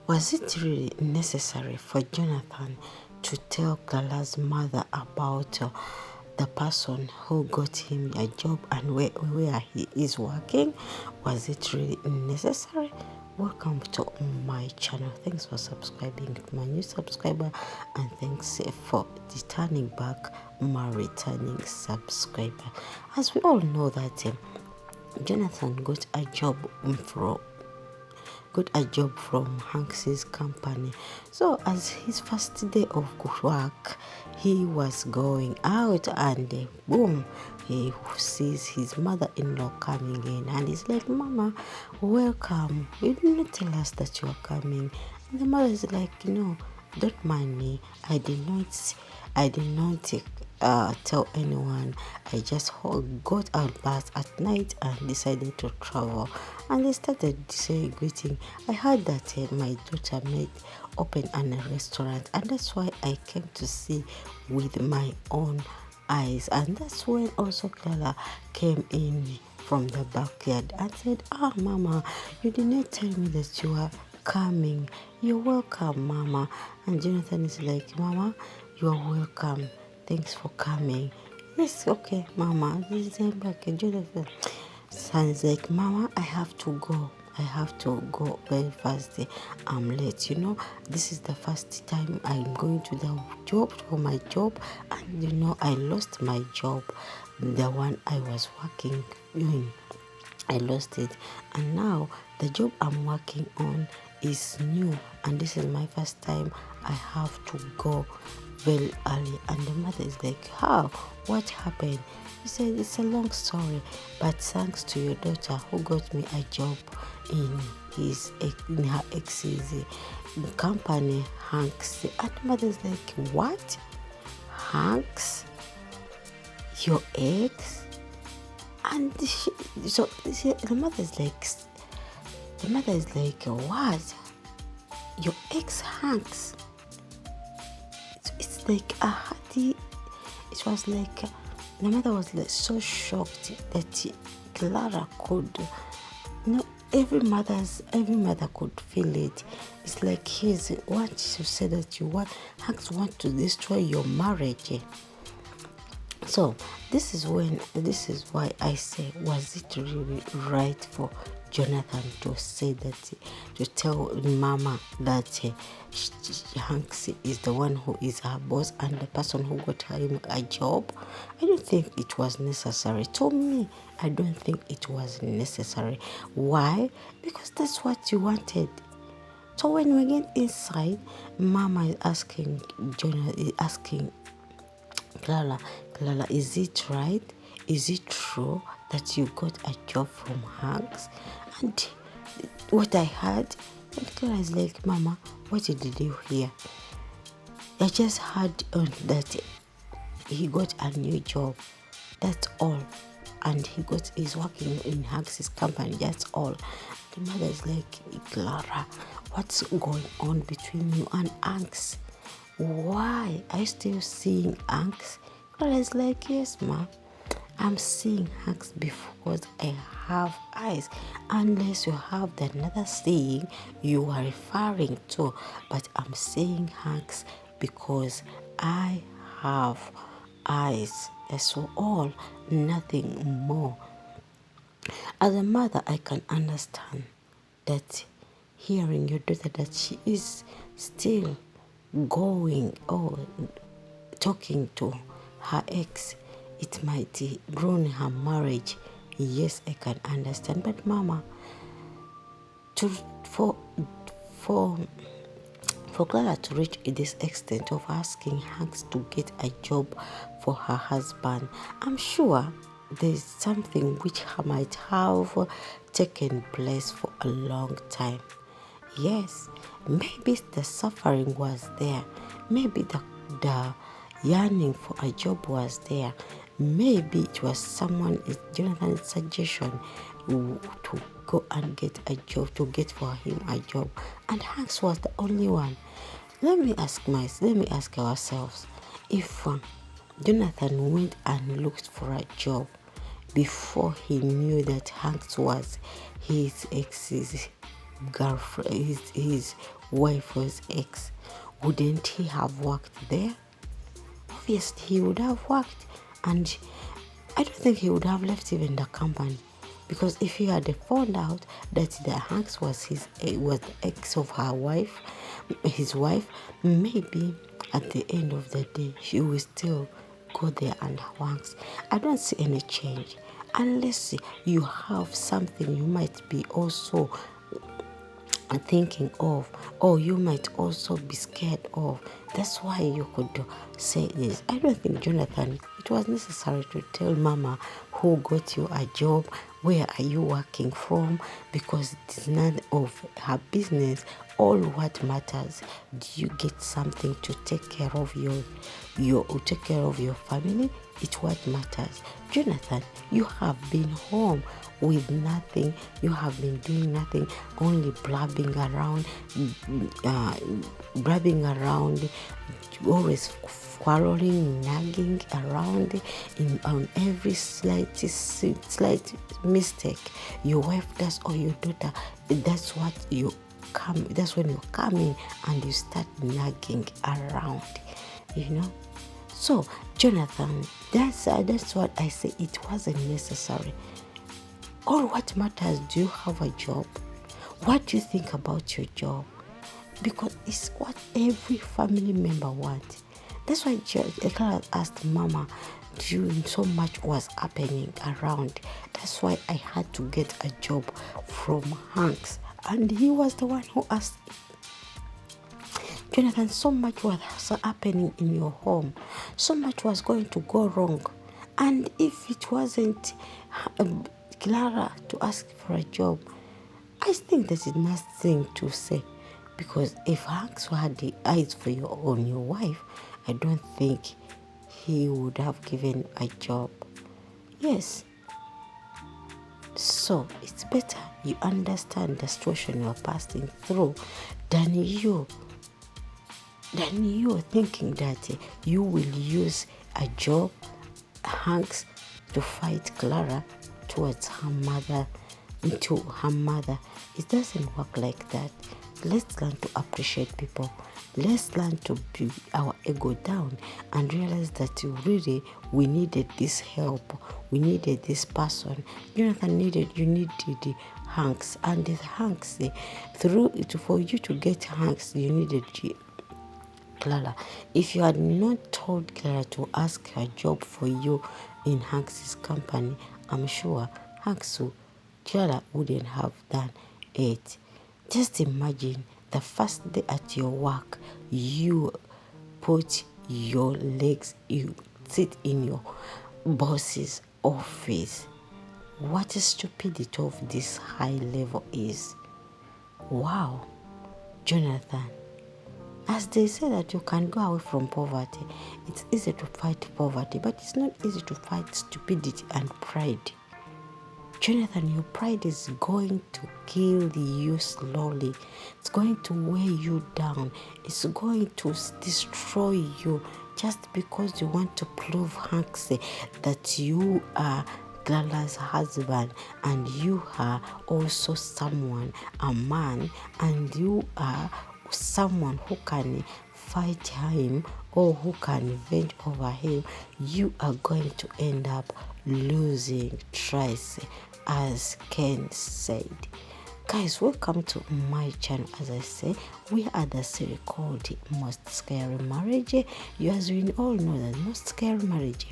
Was it really necessary for Jonathan to tell Clara's mother about the person who got him a job and where he is working? Was it really necessary? Welcome to my channel. Thanks for subscribing to my new subscriber, and thanks for returning back my returning subscriber. As we all know that Jonathan got a job from Hanks's company. So as his first day of work, he was going out and boom, he sees his mother-in-law coming in and he's like, "Mama, welcome. You didn't tell us that you are coming." And the mother is like, "No, don't mind me. I did not tell anyone. I just got out bus at night and decided to travel." And they started saying greeting. "I heard that my daughter made open a restaurant, and that's why I came to see with my own eyes." And that's when also Clara came in from the backyard and said, "Mama, you did not tell me that you are coming. You're welcome, Mama." And Jonathan is like, "Mama, you are welcome. Thanks for coming." "Yes, okay, Mama." This is back. Jonathan sounds like, "Mama, I have to go. I have to go very fast. I'm late. This is the first time I'm going to the job for my job, and I lost my job, the one I was working in. I lost it, and now the job I'm working on is new, and this is my first time. I have to go very early." And the mother is like, "How? What happened?" He said, "It's a long story, but thanks to your daughter who got me a job in her ex's company, Hanks." And the mother is like, "What? Hanks? Your ex?" And the mother is like, "What? Your ex Hanks?" It's like a hearty. It was like the mother was like so shocked that Clara could. Every mother could feel it. It's like he's what to say that Hanks want to destroy your marriage. So this is why I say, was it really right for Jonathan to say that, to tell Mama that Hanks is the one who is her boss and the person who got him a job? I don't think it was necessary. To me, I don't think it was necessary. Why? Because that's what you wanted. So when we get inside, Mama is asking Clara, "Is it right? Is it true that you got a job from Hanks?" And what I heard, and Clara is like, "Mama, what did you hear?" "I just heard that he got a new job. That's all. And he's working in Hanks' company. That's all." The mother is like, "Clara, what's going on between you and Hanks? Why are you still seeing Hanks?" Clara is like, "Yes, Ma. I'm seeing Hanks because I have eyes. Unless you have another saying you are referring to. But I'm saying Hanks because I have eyes. That's all. Nothing more." As a mother, I can understand that hearing your daughter that she is still going or talking to her ex, it might ruin her marriage. Yes, I can understand. But Mama, for Clara to reach this extent of asking Hanks to get a job for her husband, I'm sure there's something which might have taken place for a long time. Yes, maybe the suffering was there. Maybe the yearning for a job was there. Maybe it was Jonathan's suggestion to go and get a job, to get for him a job. And Hanks was the only one. Let me ask ourselves, if Jonathan went and looked for a job before he knew that Hanks was his ex's girlfriend, his wife was ex, wouldn't he have worked there? Obviously, he would have worked, and I don't think he would have left even the company, because if he had found out that the Hanks was was the ex of his wife, maybe at the end of the day he will still go there and Hanks. I don't see any change unless you have something you might be also thinking of, or you might also be scared of. That's why you could say this. I don't think, Jonathan, it was necessary to tell mama who got you a job, where are you working from, because it is none of her business. All what matters, do you get something to take care of take care of your family? It's what matters. Jonathan, you have been home with nothing. You have been doing nothing, only blabbing around, always quarreling, nagging around on every slight mistake your wife does or your daughter. That's when you come in and you start nagging around, So, Jonathan, that's what I say. It wasn't necessary. All what matters, do you have a job? What do you think about your job? Because it's what every family member wants. That's why Clara asked Mama, so much was happening around. That's why I had to get a job from Hanks. And he was the one who asked, Jonathan, so much was happening in your home. So much was going to go wrong. And if it wasn't Clara to ask for a job, I think there is nothing to say. Because if Hanks had the eyes for your wife, I don't think he would have given a job. Yes. So it's better you understand the situation you're passing through than you thinking that you will use a job, Hanks, to fight Clara towards her mother, into her mother. It doesn't work like that. Let's learn to appreciate people. Let's learn to build our ego down and realize that really we needed this help. We needed this person. Jonathan needed Hanks, and the Hanks, for you to get Hanks, you needed Clara. If you had not told Clara to ask her job for you in Hanks's company, I'm sure Clara wouldn't have done it. Just imagine the first day at your work, you put your legs, you sit in your boss's office. What a stupidity of this high level is. Wow, Jonathan. As they say that you can go away from poverty, it's easy to fight poverty, but it's not easy to fight stupidity and pride. Jonathan, your pride is going to kill you slowly. It's going to weigh you down. It's going to destroy you just because you want to prove Hanks that you are Clara's husband and you are also a man, and you are someone who can fight him or who can vent over him. You are going to end up losing trust, as Ken said. Guys, welcome to my channel. As I say, we are the series called Most Scary Marriage. You, as we all know, that Most Scary Marriage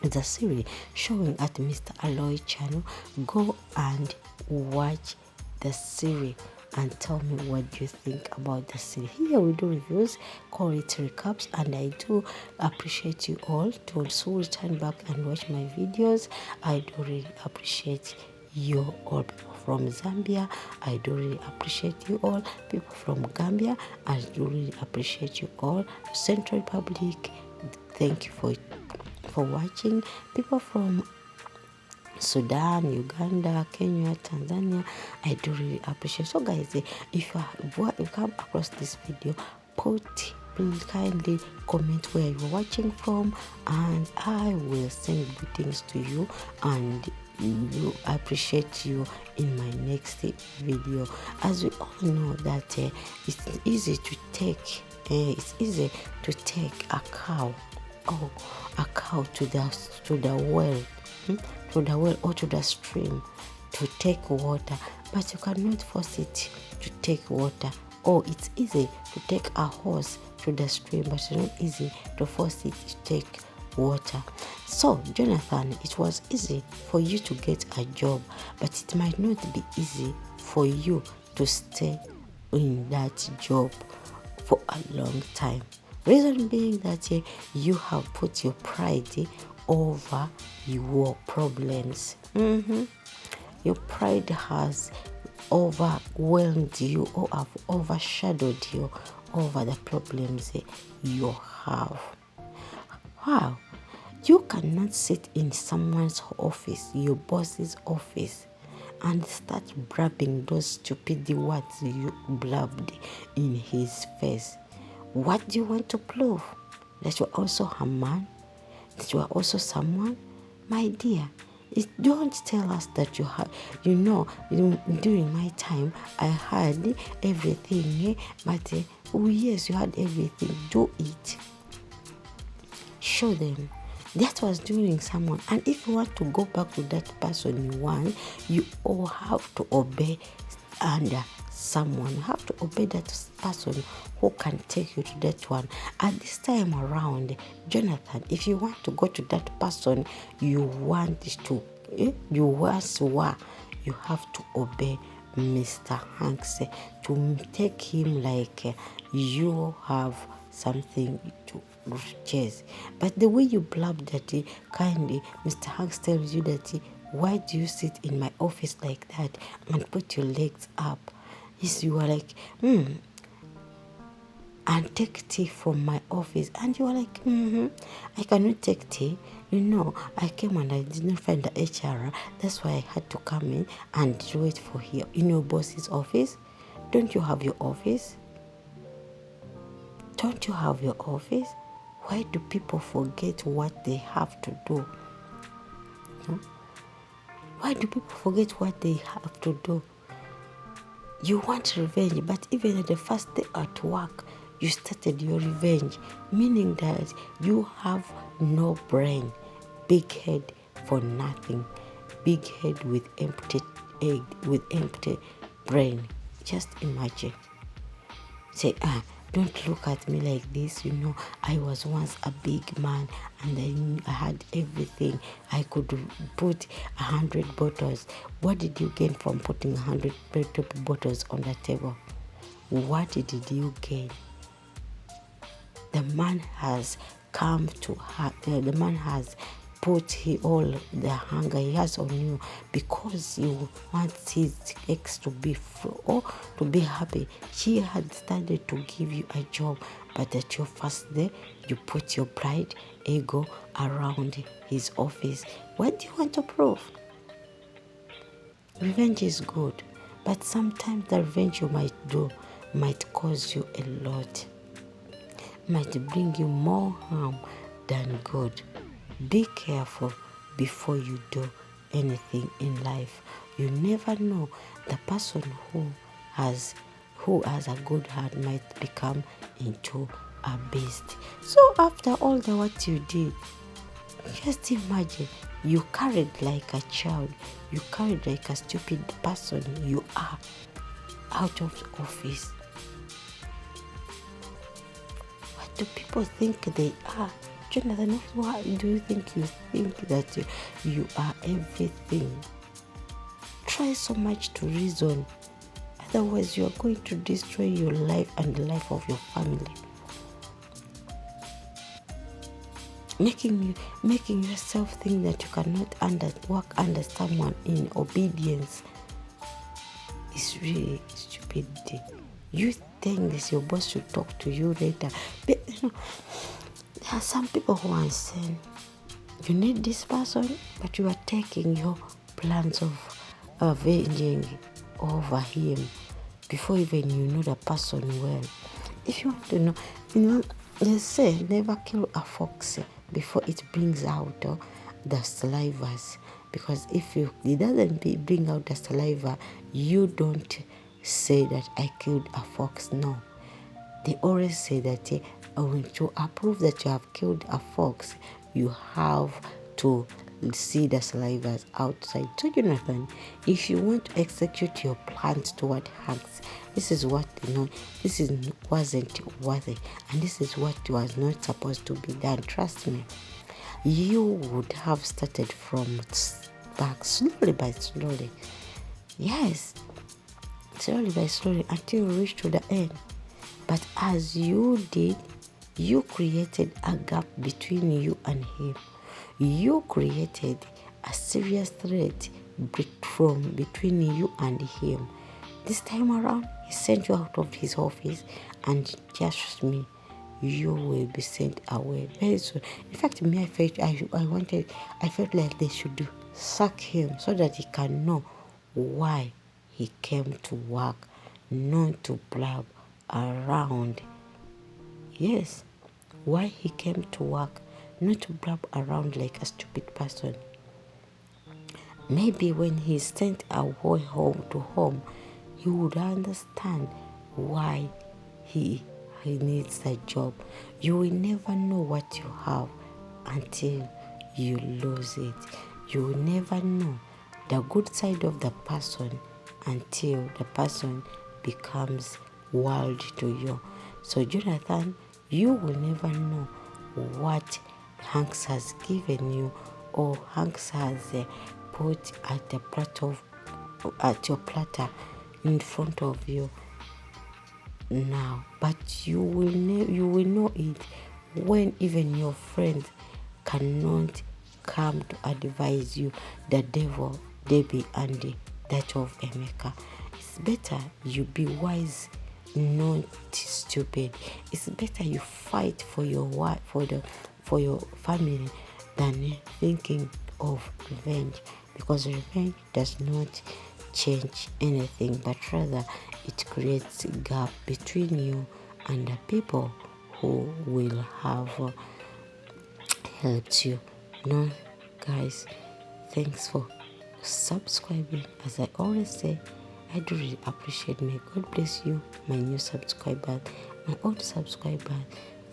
is a series showing at Mr ALOY channel. Go and watch the series and tell me what you think about the series. Here we do reviews, call it recaps, and I do appreciate you all to also return back and watch my videos. I do really appreciate you all. People from Zambia, I do really appreciate you all. People from Gambia, I do really appreciate you all. Central Republic, thank you for watching. People from Sudan, Uganda, Kenya, Tanzania, I do really appreciate. So guys, if you come across this video, please kindly comment where you're watching from, and I will send greetings to you, and you appreciate you in my next video. As we all know that it's easy to take a cow to the well, to the well or to the stream to take water, but you cannot force it to take water. Or it's easy to take a horse to the stream, but it's not easy to force it to take water. So Jonathan, it was easy for you to get a job, but it might not be easy for you to stay in that job for a long time. Reason being that you have put your pride over your problems. Your pride has overwhelmed you or have overshadowed you over the problems you have. Wow, you cannot sit in someone's office, your boss's office, and start blabbing those stupid words you blabbed in his face. What do you want to prove? That you are also a man? That you are also someone? My dear, don't tell us that you have, during my time, I had everything, but yes, you had everything. Do it. Show them. That was during someone. And if you want to go back to that person you all have to obey under someone. You have to obey that person who can take you to that one. At this time around, Jonathan, if you want to go to that person you have to obey Mr. Hanks to take him like you have something to chase. But the way you blab that kindly, Mr. Hanks tells you that why do you sit in my office like that and put your legs up? Yes, you are like, and take tea from my office. And you are like, I cannot take tea. I came and I didn't find the HR. That's why I had to come in and do it for here. In your boss's office? Don't you have your office? Don't you have your office? Why do people forget what they have to do? Why do people forget what they have to do? You want revenge, but even at the first day at work, you started your revenge, meaning that you have no brain, big head for nothing, big head with empty brain. Just imagine. Say, don't look at me like this. I was once a big man and I had everything. I could put 100 bottles. What did you gain from putting 100 bottles on the table? What did you gain? The man has come to her. The man has put all the hunger he has on you because you want his ex to be or to be happy. She had started to give you a job, but at your first day, you put your pride, ego around his office. What do you want to prove? Revenge is good, but sometimes the revenge you might do might cause you a lot, might bring you more harm than good. Be careful before you do anything in life. You never know, the person who has a good heart might become into a beast. So after all what you did, just imagine you carried like a child, you carried like a stupid person you are out of the office. What do people think they are? Jonathan, why do you think that you are everything? Try so much to reason. Otherwise, you are going to destroy your life and the life of your family. Making yourself think that you cannot work under someone in obedience is really stupidity. You think this your boss should talk to you later. But there are some people who are saying you need this person, but you are taking your plans of avenging over him before even you know the person well. If you want to know, they say never kill a fox before it brings out the salivas. because if it doesn't bring out the saliva, you don't say that I killed a fox. No, they always say that to approve that you have killed a fox, you have to see the salivas outside. So Jonathan, if you want to execute your plans toward Hanks, this is what wasn't worthy, and this is what was not supposed to be done. Trust me, you would have started from back, slowly by slowly. Yes, slowly by slowly, until you reach to the end. But as you did, you created a gap between you and him. You created a serious threat between you and him. This time around, he sent you out of his office, and trust me, you will be sent away very soon. In fact, me, I felt like they should sack him so that he can know why he came to work, not to blab around. Yes, why he came to work, not to blab around like a stupid person. Maybe when he's sent away home to home, you would understand why he needs a job. You will never know what you have until you lose it. You will never know the good side of the person until the person becomes world to you. So Jonathan, you will never know what Hanks has given you, or Hanks has put at your platter in front of you now. But you will know it when even your friends cannot come to advise you. The devil, Debbie, and that of Emeka. It's better you be wise, not stupid. It's better you fight for your wife, for your family, than thinking of revenge, because revenge does not change anything, but rather it creates a gap between you and the people who will have helped you. No, guys, thanks for subscribing. As I always say, I do really appreciate. May God bless you, my new subscribers, my old subscribers.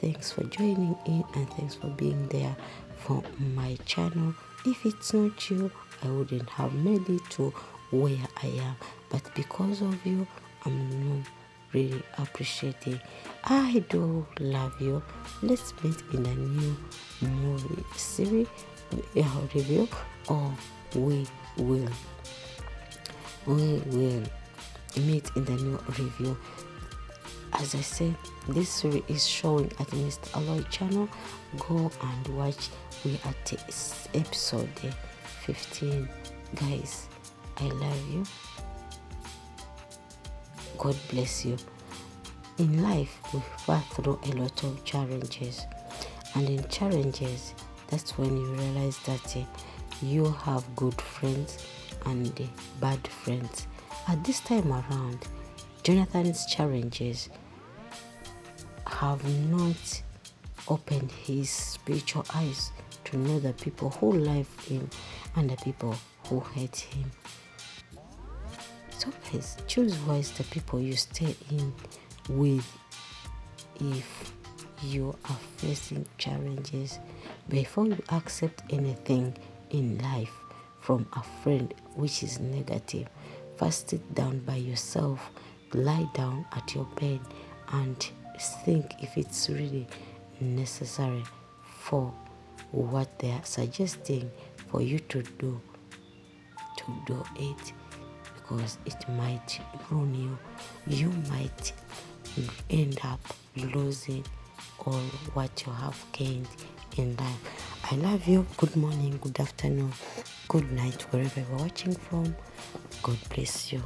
Thanks for joining in, and thanks for being there for my channel. If it's not you, I wouldn't have made it to where I am. But because of you, I'm really appreciating. I do love you. Let's meet in a new movie series review, or we will meet in the new review. As I said, this series is showing at Mr ALOY channel. Go and watch. We are at episode 15. Guys, I love you. God bless you. In life, we pass through a lot of challenges, and in challenges, that's when you realize that you have good friends and bad friends. At this time around, Jonathan's challenges have not opened his spiritual eyes to know the people who love him and the people who hate him. So guys, choose wise the people you stay in with if you are facing challenges. Before you accept anything in life from a friend which is negative, first sit down by yourself, lie down at your bed, and think if it's really necessary for what they are suggesting for you to do it, because it might ruin you. You might end up losing all what you have gained in life. I love you. Good morning, good afternoon, good night, wherever you're watching from. God bless you.